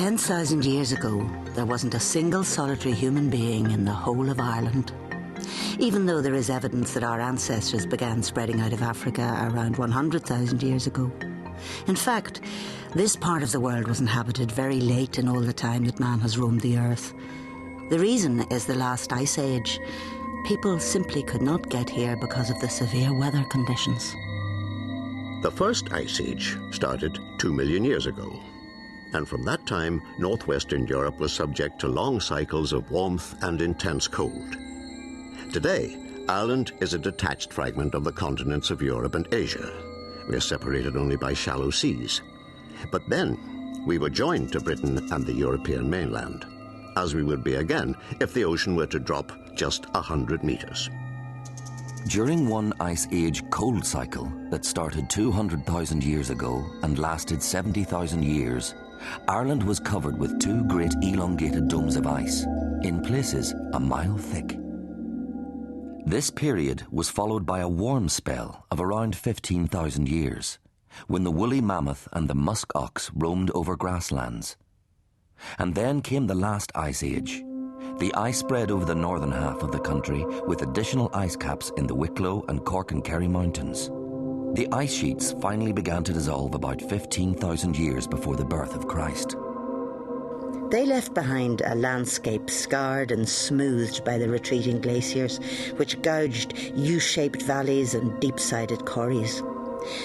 10,000 years ago, there wasn't a single solitary human being in the whole of Ireland. Even though there is evidence that our ancestors began spreading out of Africa around 100,000 years ago. In fact, this part of the world was inhabited very late in all the time that man has roamed the earth. The reason is the last ice age. People simply could not get here because of the severe weather conditions. The first ice age started 2 million years ago. And from that time, northwestern Europe was subject to long cycles of warmth and intense cold. Today, Ireland is a detached fragment of the continents of Europe and Asia. We are separated only by shallow seas. But then, we were joined to Britain and the European mainland, as we would be again if the ocean were to drop just 100 meters. During one Ice Age cold cycle that started 200,000 years ago and lasted 70,000 years, Ireland was covered with two great elongated domes of ice, in places a mile thick. This period was followed by a warm spell of around 15,000 years, when the woolly mammoth and the musk ox roamed over grasslands. And then came the last Ice Age. The ice spread over the northern half of the country with additional ice caps in the Wicklow and Cork and Kerry mountains. The ice sheets finally began to dissolve about 15,000 years before the birth of Christ. They left behind a landscape scarred and smoothed by the retreating glaciers, which gouged U-shaped valleys and deep-sided corries.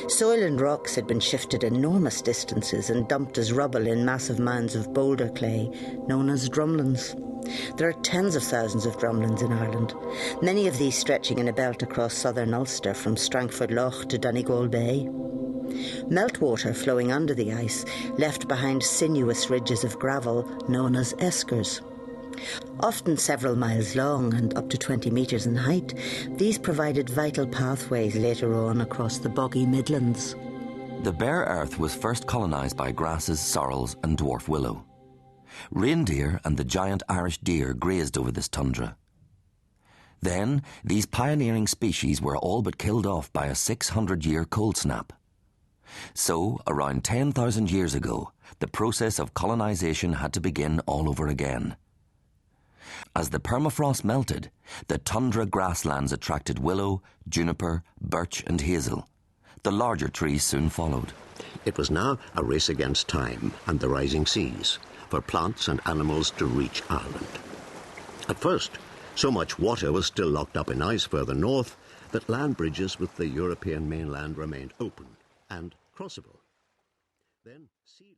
Soil and rocks had been shifted enormous distances and dumped as rubble in massive mounds of boulder clay, known as drumlins. There are tens of thousands of drumlins in Ireland, many of these stretching in a belt across southern Ulster from Strangford Lough to Donegal Bay. Meltwater flowing under the ice left behind sinuous ridges of gravel known as eskers. Often several miles long and up to 20 metres in height, these provided vital pathways later on across the boggy midlands. The bare earth was first colonised by grasses, sorrels and dwarf willow. Reindeer and the giant Irish deer grazed over this tundra. Then, these pioneering species were all but killed off by a 600-year cold snap. So, around 10,000 years ago, the process of colonisation had to begin all over again. As the permafrost melted, the tundra grasslands attracted willow, juniper, birch and hazel. The larger trees soon followed. It was now a race against time and the rising seas for plants and animals to reach Ireland. At first, so much water was still locked up in ice further north that land bridges with the European mainland remained open and crossable. Then sea